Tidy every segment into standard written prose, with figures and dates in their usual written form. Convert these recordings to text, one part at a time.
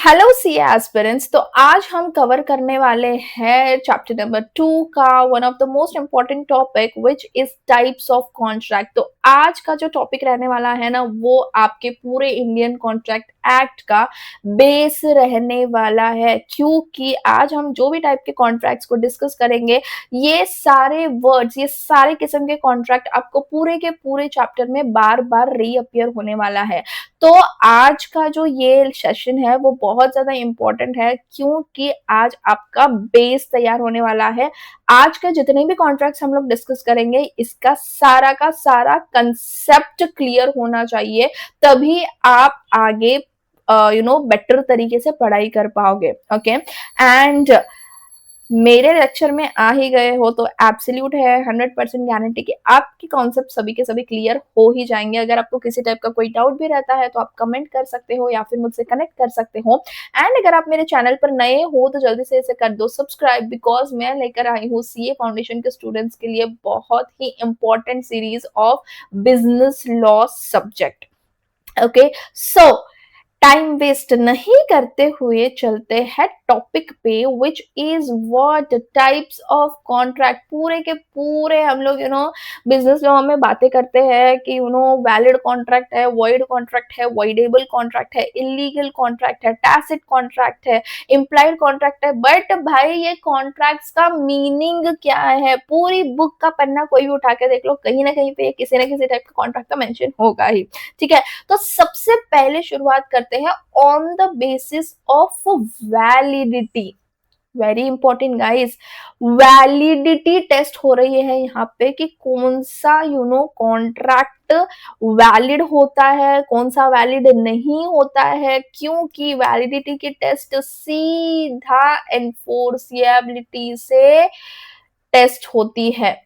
Hello सी aspirants. तो आज हम कवर करने वाले हैं चैप्टर नंबर 2 का one of the most important topic which is types of contract. तो आज का जो टॉपिक रहने वाला है ना, वो आपके पूरे इंडियन कॉन्ट्रैक्ट एक्ट का बेस रहने वाला है, क्योंकि आज हम जो भी टाइप के कॉन्ट्रैक्ट्स को डिस्कस करेंगे, ये सारे वर्ड्स, ये सारे किस्म के कॉन्ट्रैक्ट आपको पूरे के पूरे चैप्टर में बार बार रीअपियर होने वाला है। तो आज का जो ये सेशन है वो बहुत ज्यादा इम्पोर्टेंट है, क्योंकि आज आपका बेस तैयार होने वाला है। आज के जितने भी कॉन्ट्रैक्ट्स हम लोग डिस्कस करेंगे, इसका सारा का सारा कंसेप्ट क्लियर होना चाहिए, तभी आप आगे बेटर तरीके से पढ़ाई कर पाओगे। ओके, एंड मेरे लेक्चर में आ ही गए हो तो एब्सोल्यूट है 100% गारंटी कि आपके कॉन्सेप्ट सभी के सभी क्लियर हो ही जाएंगे। अगर आपको किसी टाइप का कोई डाउट भी रहता है तो आप कमेंट कर सकते हो या फिर मुझसे कनेक्ट कर सकते हो। एंड अगर आप मेरे चैनल पर नए हो तो जल्दी से इसे कर दो सब्सक्राइब, बिकॉज मैं लेकर आई हूँ सीए फाउंडेशन के स्टूडेंट्स के लिए बहुत ही important series of business law subject. Okay, so time waste नहीं करते हुए चलते हैं टॉपिक पे, which is what types of contract. पूरे के पूरे हम लोग बिजनेस लॉ में बातें करते हैं कि वैलिड कॉन्ट्रैक्ट है, वॉइड कॉन्ट्रैक्ट है, वॉइडेबल कॉन्ट्रैक्ट है, इलीगल कॉन्ट्रैक्ट है, टैसिट कॉन्ट्रैक्ट है, इम्प्लाइड कॉन्ट्रैक्ट है। बट भाई ये कॉन्ट्रैक्ट्स का मीनिंग क्या है? पूरी बुक का पन्ना कोई भी उठा के देख लो, कहीं ना कहीं पे किसी ना किसी टाइप का कॉन्ट्रैक्ट का मेंशन होगा ही। ठीक है, तो सबसे पहले शुरुआत करते हैं on the basis of validity. Very important guys, validity test हो रही है यहाँ पे कि कौन सा कॉन्ट्रैक्ट वैलिड होता है, कौन सा वैलिड नहीं होता है, क्योंकि वैलिडिटी की टेस्ट सीधा एनफोर्सिएबिलिटी से टेस्ट होती है।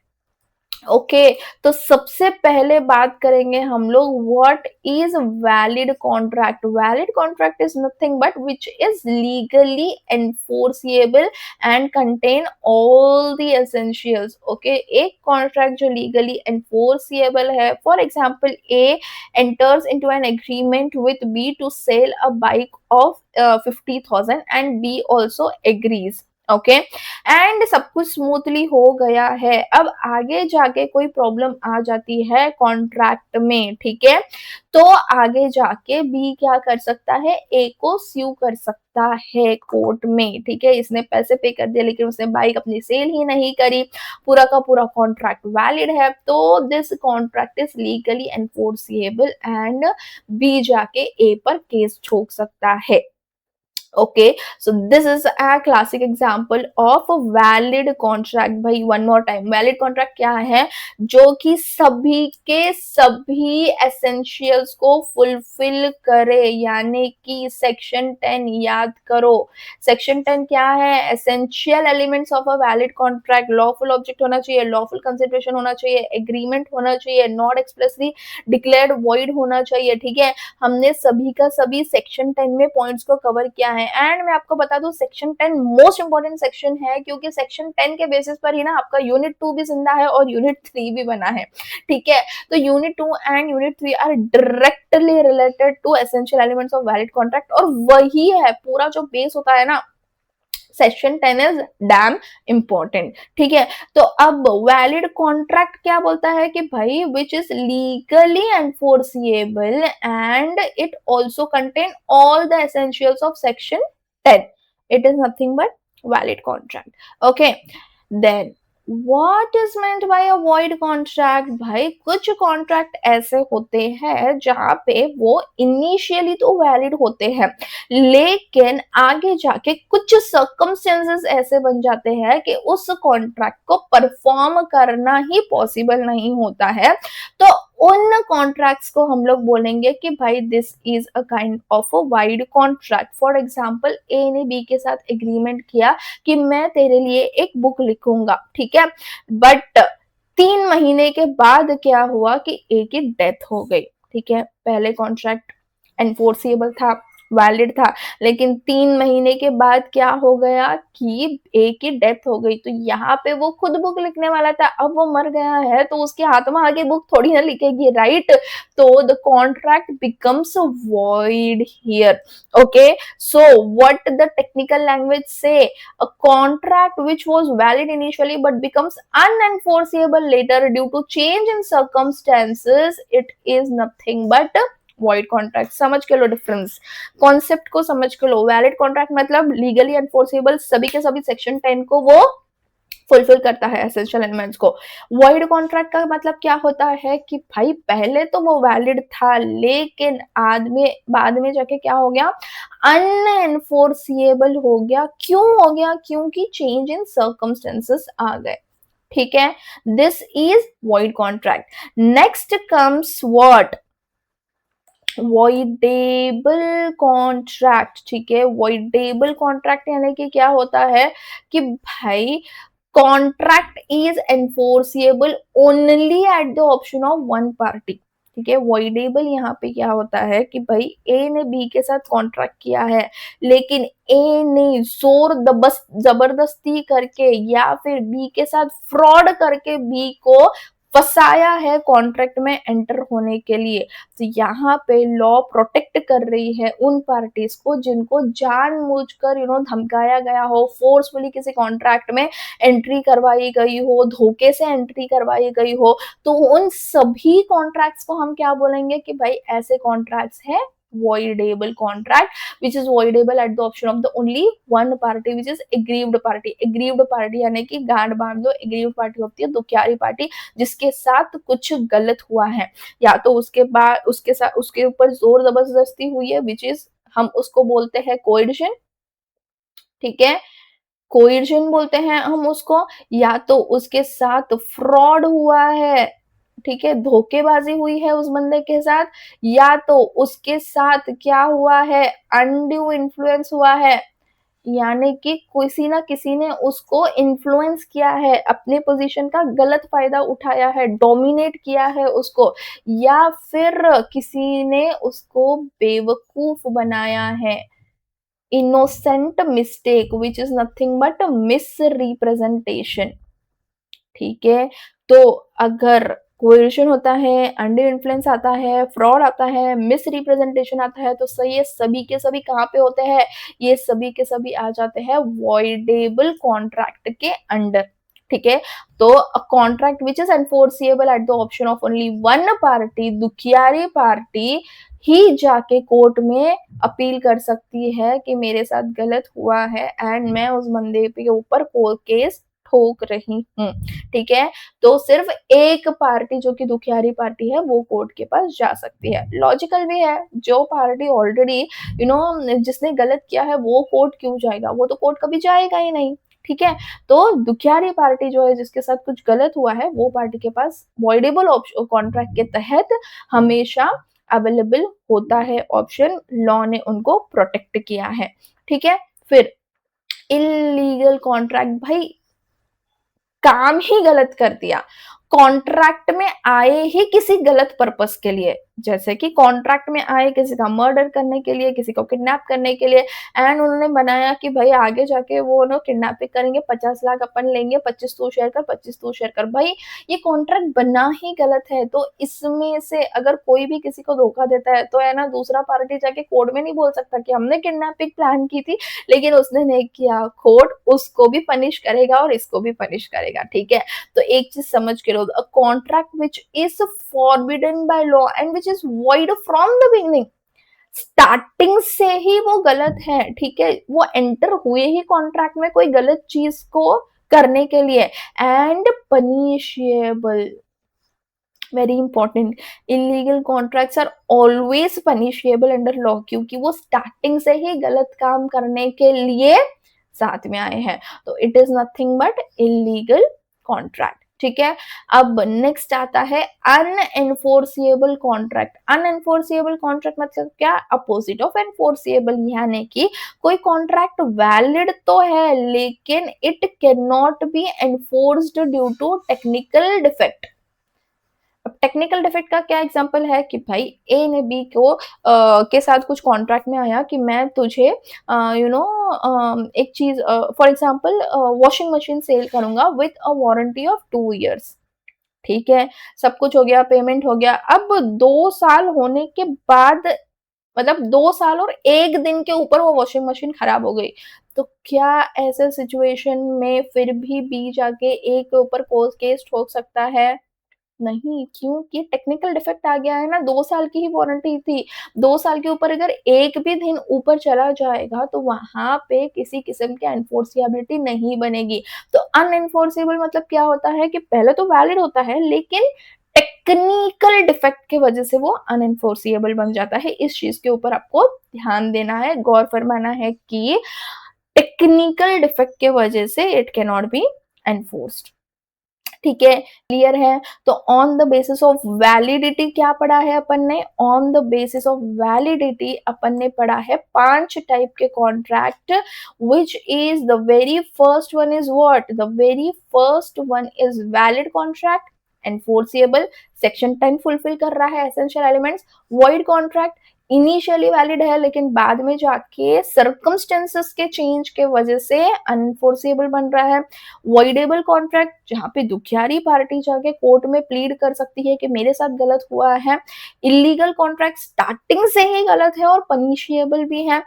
ओके, तो सबसे पहले बात करेंगे हम लोग what is valid contract. Valid contract is nothing but which is legally enforceable and contain all the essentials. Okay, एक कॉन्ट्रैक्ट जो लीगली एनफोर्सिएबल है, for example A enters into an agreement with B to sell a bike of 50,000 and B also agrees। Okay, and सब कुछ smoothly हो गया है। अब आगे जाके कोई प्रॉब्लम आ जाती है कॉन्ट्रैक्ट में, ठीक है, तो आगे जाके बी क्या कर सकता है? ए को स्यू कर सकता है कोर्ट में। ठीक है, इसने पैसे पे कर दिए लेकिन उसने बाइक अपनी सेल ही नहीं करी, पूरा का पूरा कॉन्ट्रैक्ट वैलिड है, तो this contract is legally enforceable and B जाके ए पर केस ठोक सकता है। Okay, so this is a classic example of a valid contract। भाई one more time, valid contract क्या है? जो कि सभी के सभी essentials को fulfill करे, यानी कि सेक्शन 10 याद करो। सेक्शन 10 क्या है? essential elements of a valid contract, lawful object होना चाहिए, lawful consideration होना चाहिए, agreement होना चाहिए, not expressly declared void होना चाहिए। ठीक है, हमने सभी का सभी सेक्शन 10 में पॉइंट्स को कवर किया है। एंड मैं आपको बता दूं, सेक्शन 10 मोस्ट इंपॉर्टेंट सेक्शन है, क्योंकि सेक्शन 10 के बेसिस पर ही ना आपका यूनिट 2 भी जिंदा है और यूनिट 3 भी बना है। ठीक है, तो unit 2 and unit 3 are directly related to essential elements of valid contract, और वही है पूरा जो बेस होता है ना। Section 10 is damn important. ठीक है, तो अब वैलिड कॉन्ट्रैक्ट क्या बोलता है कि भाई which is legally enforceable and it also contain all the essentials of section 10, it is nothing but valid contract. Okay, then What is meant by a void contract? भाई कुछ कॉन्ट्रैक्ट ऐसे होते हैं जहां पे वो इनिशियली तो वैलिड होते हैं, लेकिन आगे जाके कुछ सर्कमस्टेंसेस ऐसे बन जाते हैं कि उस कॉन्ट्रैक्ट को परफॉर्म करना ही पॉसिबल नहीं होता है। तो उन कॉन्ट्रैक्ट्स को हम लोग बोलेंगे कि भाई this is a kind of a void contract. For example, A ने बी के साथ एग्रीमेंट किया कि मैं तेरे लिए एक बुक लिखूंगा, ठीक है, बट 3 महीने के बाद क्या हुआ कि ए की डेथ हो गई। ठीक है, पहले कॉन्ट्रैक्ट एनफोर्सिएबल था, वैलिड था, लेकिन 3 महीने के बाद क्या हो गया कि ए की डेथ हो गई। तो यहाँ पे वो खुद बुक लिखने वाला था, अब वो मर गया है तो उसके हाथ में आगे बुक थोड़ी ना लिखेगी, राइट? तो the contract becomes void here. Okay, so what the technical language से, a contract which was valid initially but becomes unenforceable later due to change in circumstances, it is nothing but void contract। समझ के लो difference, concept को समझ के लो। Valid contract मतलब legally enforceable, सभी के सभी सेक्शन 10 को वो फुलफिल करता है, एसेंशियल एलिमेंट्स को। वॉइड कॉन्ट्रैक्ट का मतलब क्या होता है कि भाई पहले तो वो वैलिड था, लेकिन बाद में जाके क्या हो गया, अनएनफोर्सिएबल हो गया। क्यों हो गया? क्योंकि चेंज इन सर्कमस्टेंसेस आ गए। ठीक है, this is void contract. Next comes what, voidable contract. ठीक है, वॉइडेबल कॉन्ट्रैक्ट यानी कि क्या होता है कि भाई contract is enforceable only eight the option of one party. ठीक है, वॉइडेबल यहाँ पे क्या होता है कि भाई ए ने बी के साथ कॉन्ट्रैक्ट किया है, लेकिन ए ने जोर दबस जबरदस्ती करके या फिर बी के साथ फ्रॉड करके बी को फंसाया है कॉन्ट्रैक्ट में एंटर होने के लिए। तो यहाँ पे लॉ प्रोटेक्ट कर रही है उन पार्टीज को जिनको जानबूझकर धमकाया गया हो, फोर्सफुली किसी कॉन्ट्रैक्ट में एंट्री करवाई गई हो, धोखे से एंट्री करवाई गई हो। तो उन सभी कॉन्ट्रैक्ट्स को हम क्या बोलेंगे कि भाई ऐसे कॉन्ट्रैक्ट्स है voidable contract which is voidable at the option of the only one party which is aggrieved party। aggrieved party यानी कि गांठ बांध लो, aggrieved party होती है दुखियारी पार्टी जिसके साथ कुछ गलत हुआ है, या तो उसके बाद उसके साथ उसके ऊपर जोर जबरदस्ती हुई है, विच इज हम उसको बोलते हैं कोएर्शन। ठीक है, कोएर्शन बोलते हैं हम उसको, या तो उसके साथ फ्रॉड हुआ है, ठीक है, धोखेबाजी हुई है उस बंदे के साथ, या तो उसके साथ क्या हुआ है, अनड्यू इन्फ्लुएंस हुआ है, यानी कि किसी ना किसी ने उसको इन्फ्लुएंस किया है, अपने पोजीशन का गलत फायदा उठाया है, डोमिनेट किया है उसको, या फिर किसी ने उसको बेवकूफ बनाया है। Innocent mistake which is nothing but miss representation. ठीक है, तो अगर कोएर्शन होता है, अंडर इन्फ्लुएंस आता है, फ्रॉड आता है, मिस रिप्रेजेंटेशन आता है, तो सही है सभी के सभी कहाँ पे होते हैं, ये सभी के सभी आ जाते हैं वॉइडेबल कॉन्ट्रैक्ट के अंडर। ठीक है, तो contract which is enforceable at the option of only one party, दुखियारी पार्टी ही जाके कोर्ट में अपील कर सकती है कि मेरे साथ गलत हुआ है एंड मैं उस बंदे के ऊपर कोर्ट केस ठोक रही हूँ। ठीक है, तो सिर्फ एक पार्टी जो कि दुखियारी पार्टी है वो कोर्ट के पास जा सकती है। लॉजिकल भी है, जो पार्टी ऑलरेडी जिसने गलत किया है वो कोर्ट क्यों जाएगा, वो तो कोर्ट कभी जाएगा ही नहीं। ठीक है, तो दुखियारी पार्टी जो है जिसके साथ कुछ गलत हुआ है वो पार्टी के पास वॉइडेबल कॉन्ट्रैक्ट के तहत हमेशा अवेलेबल होता है ऑप्शन, लॉ ने उनको प्रोटेक्ट किया है। ठीक है, फिर इलीगल कॉन्ट्रैक्ट, भाई काम ही गलत कर दिया, कॉन्ट्रैक्ट में आए ही किसी गलत पर्पस के लिए, जैसे कि कॉन्ट्रैक्ट में आए किसी का मर्डर करने के लिए, किसी को किडनैप करने के लिए, एंड उन्होंने बनाया कि भाई आगे जाके वो किडनैपिंग करेंगे, 50 लाख अपन लेंगे, 25 तू शेयर कर, 25 तू शेयर कर। भाई ये कॉन्ट्रैक्ट बना ही गलत है, तो इसमें से अगर कोई भी किसी को धोखा देता है तो है ना, दूसरा पार्टी जाके कोर्ट में नहीं बोल सकता कि हमने किडनैपिंग प्लान की थी लेकिन उसने नहीं किया। कोर्ट उसको भी पनिश करेगा और इसको भी पनिश करेगा। ठीक है, तो एक चीज समझ के लो, a contract which is forbidden by law and which is void from the beginning, starting से ही वो गलत है। ठीक है, वो एंटर हुए ही कॉन्ट्रैक्ट में कोई गलत चीज को करने के लिए, and punishable, very important, illegal contracts are always punishable under law, क्योंकि वो स्टार्टिंग से ही गलत काम करने के लिए साथ में आए हैं, तो it is nothing but illegal contract. ठीक है, अब नेक्स्ट आता है अनएनफोर्सिएबल कॉन्ट्रैक्ट। अनएनफोर्सिएबल कॉन्ट्रैक्ट मतलब क्या, अपोजिट ऑफ एनफोर्सिएबल, यानी कि कोई कॉन्ट्रैक्ट वैलिड तो है लेकिन it can not be enforced due to technical defect. अब टेक्निकल डिफेक्ट का क्या एग्जांपल है कि भाई ए ने बी को के साथ कुछ कॉन्ट्रैक्ट में आया कि मैं तुझे एक चीज़ for example washing machine sell करूँगा with a warranty of 2 years. ठीक है, सब कुछ हो गया, पेमेंट हो गया। अब 2 साल होने के बाद मतलब 2 साल और 1 दिन के ऊपर वो वॉशिंग मशीन खराब हो गई। तो क्या ऐसे सिचुएशन में फिर भी बी जाके ए के ऊपर कोर्ट केस ठोक सकता है? नहीं, क्योंकि टेक्निकल डिफेक्ट आ गया है ना, 2 साल की ही वारंटी थी। 2 साल के ऊपर अगर 1 भी दिन ऊपर चला जाएगा तो वहाँ पे किसी किस्म की एनफोर्सिएबिलिटी नहीं बनेगी। तो अनएनफोर्सेबल मतलब क्या होता है कि पहले तो वैलिड होता है लेकिन टेक्निकल डिफेक्ट की वजह से वो अनएनफोर्सिएबल बन जाता है। इस चीज़ के ऊपर आपको ध्यान देना है, गौर फरमाना है कि टेक्निकल डिफेक्ट के वजह से it can not be enforced. ठीक है, क्लियर है? तो on the basis of validity क्या पढ़ा है अपन ने? On the basis of validity अपन ने पढ़ा है 5 टाइप के contract which is the very first one is what? The very first one is valid contract, enforceable, section 10 fulfil कर रहा है essential elements. Void contract initially valid है लेकिन बाद में जाके सर्कमस्टेंसेस के चेंज के वजह से अनफोर्सिएबल बन रहा है। वॉइडेबल कॉन्ट्रैक्ट जहाँ पे दुखियारी पार्टी जाके कोर्ट में प्लीड कर सकती है कि मेरे साथ गलत हुआ है। इलीगल कॉन्ट्रैक्ट स्टार्टिंग से ही गलत है और पनिशेबल भी है।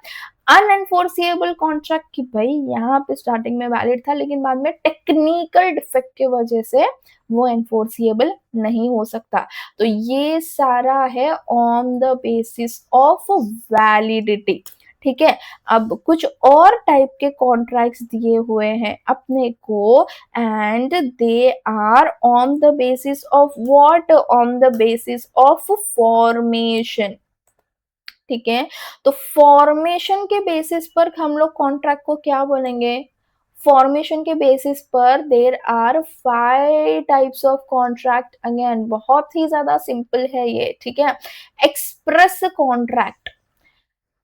अनएनफोर्सिएबल कॉन्ट्रैक्ट कि भाई यहाँ पे स्टार्टिंग में वैलिड था लेकिन बाद में टेक्निकल डिफेक्ट की वजह से वो एनफोर्सिएबल नहीं हो सकता। तो ये सारा है on the basis of validity. ठीक है, अब कुछ और टाइप के कॉन्ट्रैक्ट्स दिए हुए हैं अपने को and they are on the basis of what? On the basis of formation. ठीक है, तो फॉर्मेशन के बेसिस पर हम लोग कॉन्ट्रैक्ट को क्या बोलेंगे? फॉर्मेशन के बेसिस पर there are 5 types of contract. Again बहुत ही ज्यादा सिंपल है ये। ठीक है, express contract,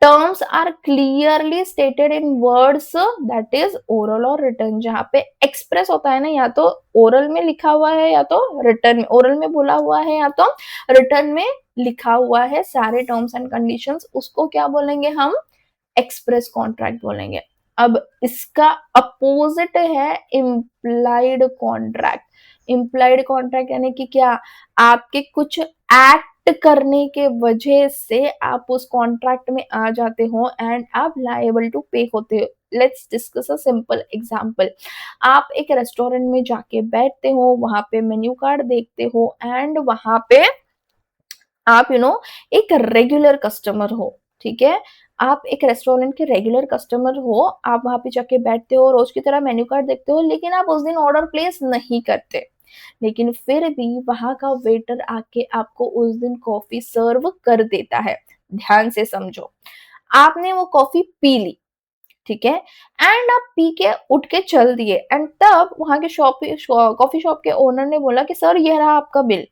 terms are clearly stated in words that is oral और रिटर्न। जहाँ पे एक्सप्रेस होता है ना, या तो ओरल में लिखा हुआ है या तो रिटर्न में, ओरल में बोला हुआ है या तो रिटर्न में लिखा हुआ है सारे टर्म्स एंड कंडीशंस, उसको क्या बोलेंगे हम? एक्सप्रेस कॉन्ट्रैक्ट बोलेंगे। अब इसका अपोजिट है इम्प्लाइड कॉन्ट्रैक्ट। इम्प्लाइड कॉन्ट्रैक्ट यानी कि क्या? आपके कुछ एक्ट करने के वजह से आप उस कॉन्ट्रैक्ट में आ जाते हो एंड आप लायबल टू पे होते हो। Let's discuss a simple example. आप एक रेस्टोरेंट में जाके बैठते हो, वहां पे मेन्यू कार्ड देखते हो एंड वहां पे आप एक रेगुलर कस्टमर हो। ठीक है, आप एक रेस्टोरेंट के रेगुलर कस्टमर हो, आप वहां पे जाके बैठते हो, रोज की तरह मेन्यू कार्ड देखते हो, लेकिन आप उस दिन ऑर्डर प्लेस नहीं करते। लेकिन फिर भी वहां का वेटर आके आपको उस दिन कॉफी सर्व कर देता है। ध्यान से समझो, आपने वो कॉफी पी ली, ठीक है, एंड आप पी के उठ के चल दिए एंड तब वहां के कॉफी शॉप के ओनर ने बोला कि सर ये रहा आपका बिल।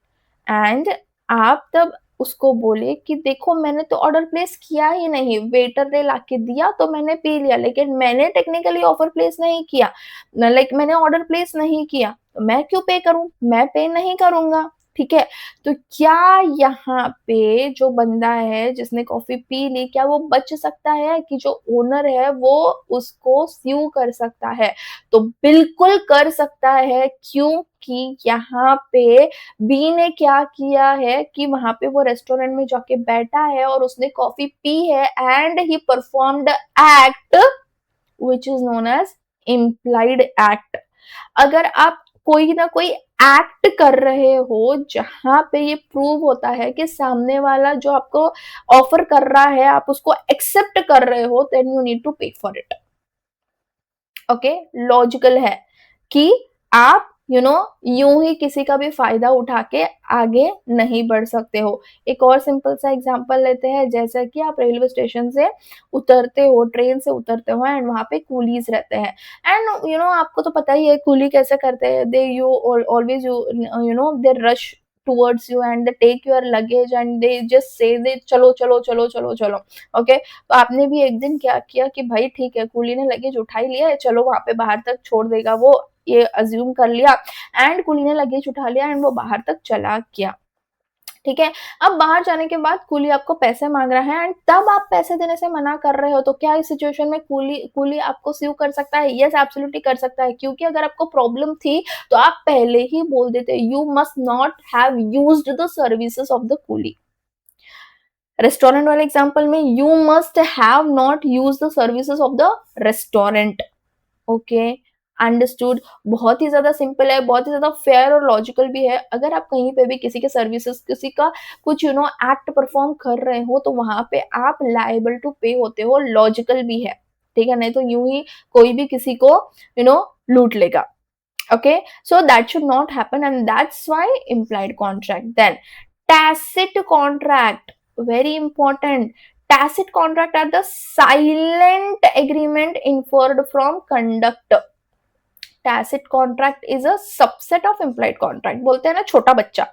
एंड आप तब उसको बोले कि देखो मैंने तो ऑर्डर प्लेस किया ही नहीं, वेटर ने लाके दिया तो मैंने पी लिया, लेकिन मैंने टेक्निकली ऑफर प्लेस नहीं किया, लाइक मैंने ऑर्डर प्लेस नहीं किया, तो मैं क्यों पे करूं? मैं पे नहीं करूंगा। ठीक है, तो क्या यहाँ पे जो बंदा है जिसने कॉफी पी ली, क्या वो बच सकता है कि जो ओनर है वो उसको स्यू कर सकता है? तो बिल्कुल कर सकता है, क्योंकि यहाँ पे बी ने क्या किया है कि वहां पे वो रेस्टोरेंट में जाके बैठा है और उसने कॉफी पी है and he performed act which is known as implied act. अगर आप कोई ना कोई एक्ट कर रहे हो जहां पे ये प्रूव होता है कि सामने वाला जो आपको ऑफर कर रहा है आप उसको एक्सेप्ट कर रहे हो, देन यू नीड टू पे फॉर इट। ओके, लॉजिकल है कि आप यूं ही किसी का भी फायदा उठा के आगे नहीं बढ़ सकते हो। एक और सिंपल सा एग्जांपल लेते हैं, जैसा कि आप रेलवे स्टेशन से उतरते हो, ट्रेन से उतरते हो एंड वहां पे कूलीज रहते हैं एंड आपको तो पता ही है कूली कैसे करते हैं। They you always they rush towards you and they take your luggage and they just say they चलो चलो चलो चलो चलो। ओके, तो आपने भी एक दिन क्या किया कि भाई ठीक है कूली ने लगेज उठा ही लिया है, चलो वहां पे बाहर तक छोड़ देगा वो, ये अज्यूम कर लिया एंड कूली ने लगेज उठा लिया एंड वो बाहर तक चला गया। ठीक है। अब बाहर जाने के बाद कूली आपको पैसे मांग रहा है एंड तब आप पैसे देने से मना कर रहे हो, तो क्या इस सिचुएशन में कूली कूली आपको स्यू कर सकता है? यस, एब्सोल्युटली कर सकता है, क्योंकि अगर आपको प्रॉब्लम थी तो आप पहले ही बोल देते, you must not have used the services of the coolie. Restaurant वाले एग्जांपल में, you must have not use the services of the restaurant. Okay, understood. बहुत ही ज्यादा सिंपल है, बहुत ही ज्यादा फेयर और लॉजिकल भी है। अगर आप कहीं पे भी किसी के सर्विसेज, किसी का कुछ एक्ट परफॉर्म कर रहे हो, तो वहां पे आप लायबल टू पे होते हो, लॉजिकल भी है, ठीक है। नहीं तो यूं ही कोई भी किसी को लूट लेगा। Okay, so that should not happen, and that's why implied contract. Then tacit contract, very important. Tacit contract are the silent agreement inferred from conduct. Tacit contract is a subset of implied contract. बोलते हैं ना छोटा बच्चा,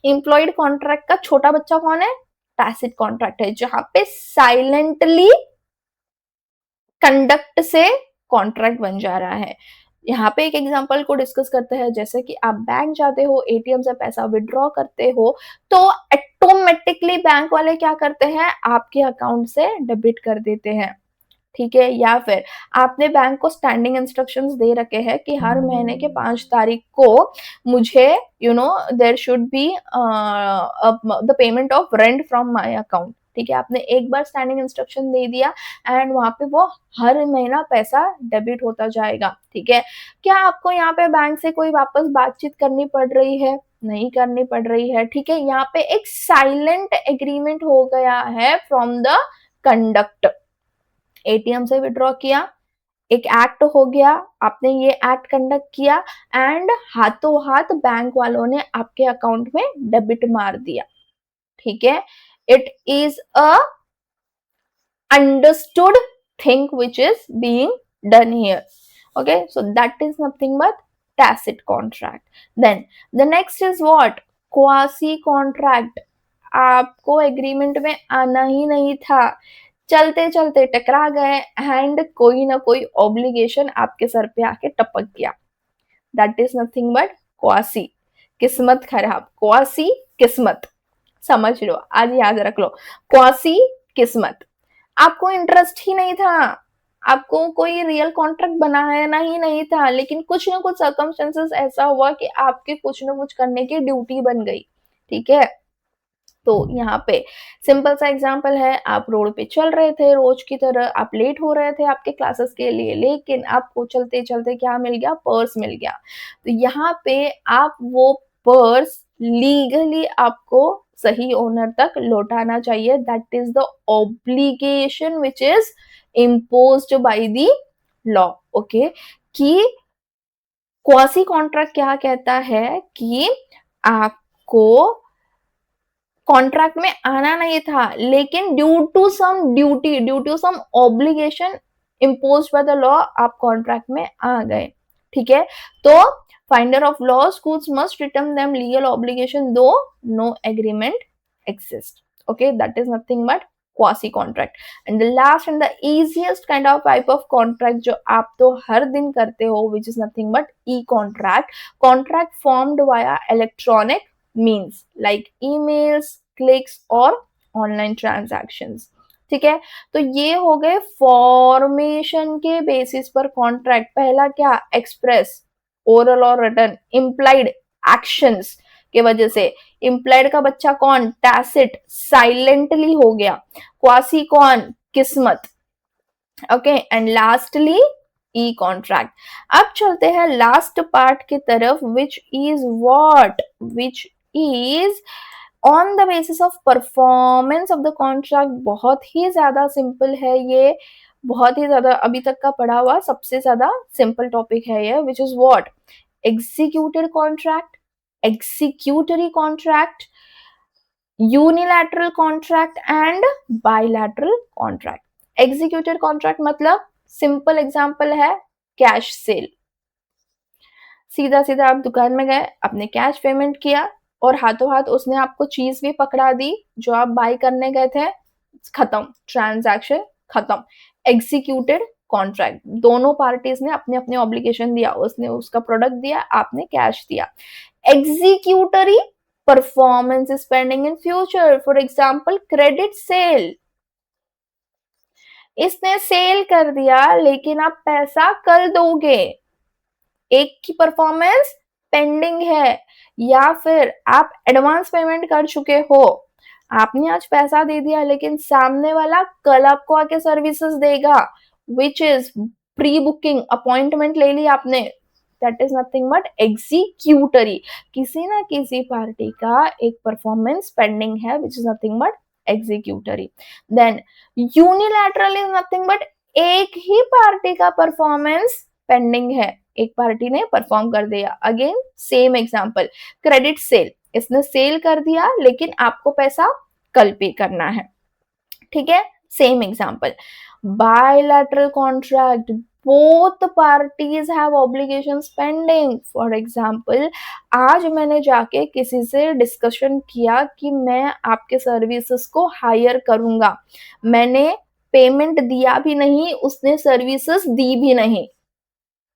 implied contract का छोटा बच्चा कौन है? Tacit contract है, जहां पे silently कंडक्ट से कॉन्ट्रैक्ट बन जा रहा है। यहाँ पे एक एग्जांपल को डिस्कस करते हैं, जैसे कि आप बैंक जाते हो, एटीएम से पैसा विड्रॉ करते हो, तो ऑटोमेटिकली बैंक वाले क्या करते हैं? आपके अकाउंट से डेबिट कर देते हैं, ठीक है। या फिर आपने बैंक को स्टैंडिंग इंस्ट्रक्शंस दे रखे हैं कि हर महीने के 5 तारीख को मुझे there should be the payment of rent from my account, ठीक है। आपने एक बार स्टैंडिंग इंस्ट्रक्शन दे दिया एंड वहां पे वो हर महीना पैसा डेबिट होता जाएगा, ठीक है। क्या आपको यहाँ पे बैंक से कोई वापस बातचीत करनी पड़ रही है? नहीं करनी पड़ रही है, ठीक है। यहाँ पे एक साइलेंट एग्रीमेंट हो गया है फ्रॉम द कंडक्ट। एटीएम से विड्रॉ किया, एक एक्ट हो गया, आपने ये एक्ट कंडक्ट किया एंड हाथों हाथ बैंक वालों ने आपके अकाउंट में डेबिट मार दिया, ठीक है। It is a understood thing which is being done here. Okay, so that is nothing but tacit contract. Then the next is what? Quasi contract. आपको एग्रीमेंट में आना ही नहीं था, चलते चलते टकरा गए एंड कोई ना कोई ऑब्लिगेशन आपके सर पे आके टपक गया। That is nothing but quasi, किस्मत खराब। क्वासी किस्मत, समझ लो, आज याद रख लो, क्वासी किस्मत। आपको इंटरेस्ट ही नहीं था, आपको कोई रियल कॉन्ट्रैक्ट बनाना ही नहीं था, लेकिन कुछ ना कुछ सर्कमस्टेंसेस ऐसा हुआ कि आपके कुछ ना कुछ करने की ड्यूटी बन गई, ठीक है। तो यहाँ पे सिंपल सा एग्जांपल है, आप रोड पे चल रहे थे रोज की तरह, आप लेट हो रहे थे आपके क्लासेस के लिए, लेकिन आपको चलते चलते क्या मिल गया? पर्स मिल गया। तो यहाँ पे आप वो पर्स लीगली आपको सही ओनर तक लौटाना चाहिए। That is the obligation which is imposed by the law. Okay, कि क्वासी कॉन्ट्रैक्ट क्या कहता है कि आपको कॉन्ट्रैक्ट में आना नहीं था, लेकिन due to some duty, due to some obligation imposed by the law आप कॉन्ट्रैक्ट में आ गए, ठीक है। तो finder of loss courts must return them legal obligation though no agreement exists. Okay, that is nothing but quasi contract. And the last and the easiest kind of type of contract जो आप तो हर दिन करते हो, which is nothing but e contract. Contract formed via electronic means like emails, clicks और online transactions, ठीक है। तो ये हो गए फॉर्मेशन के बेसिस पर कॉन्ट्रैक्ट। पहला क्या? एक्सप्रेस, ओरल और रिटन। इम्प्लाइड, एक्शंस के वजह से। इम्प्लाइड का बच्चा कौन? टैसिट, साइलेंटली हो गया। क्वासी कौन? किस्मत। Okay, and lastly E contract. अब चलते हैं लास्ट पार्ट की तरफ, विच is what? Which is on the basis of performance of the contract. बहुत ही ज्यादा सिंपल है ये, बहुत ही ज्यादा अभी तक का पढ़ा हुआ सबसे ज्यादा सिंपल टॉपिक है ये, विच is what? Executed contract, executory contract, unilateral contract and bilateral contract. Executed contract मतलब सिंपल एग्जांपल है कैश सेल। सीधा सीधा आप दुकान में गए, आपने कैश पेमेंट किया और हाथों हाथ उसने आपको चीज भी पकड़ा दी जो आप बाय करने गए थे, खत्म, ट्रांजैक्शन खत्म। एग्जीक्यूटेड कॉन्ट्रैक्ट, दोनों पार्टीज ने अपने अपने ऑब्लिगेशन दिया, उसने उसका प्रोडक्ट दिया, आपने कैश दिया। Executory performance is pending in future, for example credit sale, इसने सेल कर दिया लेकिन आप पैसा कल दोगे, एक की परफॉर्मेंस पेंडिंग है। या फिर आप एडवांस पेमेंट कर चुके हो, आपने आज पैसा दे दिया लेकिन सामने वाला कल आपको आके सर्विसेज देगा, which is pre booking, appointment ले ली आपने, that is nothing but executory, किसी ना किसी पार्टी का एक परफॉर्मेंस पेंडिंग है, which is nothing but executory. Then unilateral is nothing but एक ही पार्टी का परफॉर्मेंस पेंडिंग है, एक पार्टी ने परफॉर्म कर दिया। Again same example, credit sale, इसने सेल कर दिया लेकिन आपको पैसा कल पे करना है, ठीक है, same example. Bilateral contract, both parties have obligations pending, for example आज मैंने जाके किसी से डिस्कशन किया कि मैं आपके सर्विसेज को हायर करूंगा, मैंने पेमेंट दिया भी नहीं, उसने सर्विसेज दी भी नहीं,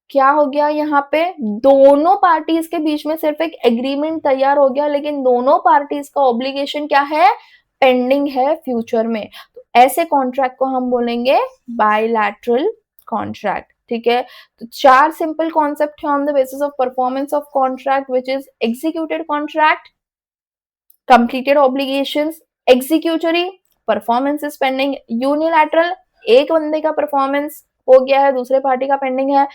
क्या हो गया यहाँ पे, दोनों पार्टीज के बीच में सिर्फ एक एग्रीमेंट तैयार हो गया लेकिन दोनों पार्टीज का ऑब्लिगेशन क्या है, पेंडिंग है फ्यूचर में। तो ऐसे कॉन्ट्रैक्ट को हम बोलेंगे बायलैटरल कॉन्ट्रैक्ट, ठीक है। तो 4 सिंपल कॉन्सेप्ट है on the basis of performance of contract, which is executed contract, completed obligations, executory, performance is pending, unilateral, एक बंदे का परफॉर्मेंस हो गया है, दूसरे पार्टी का पेंडिंग है,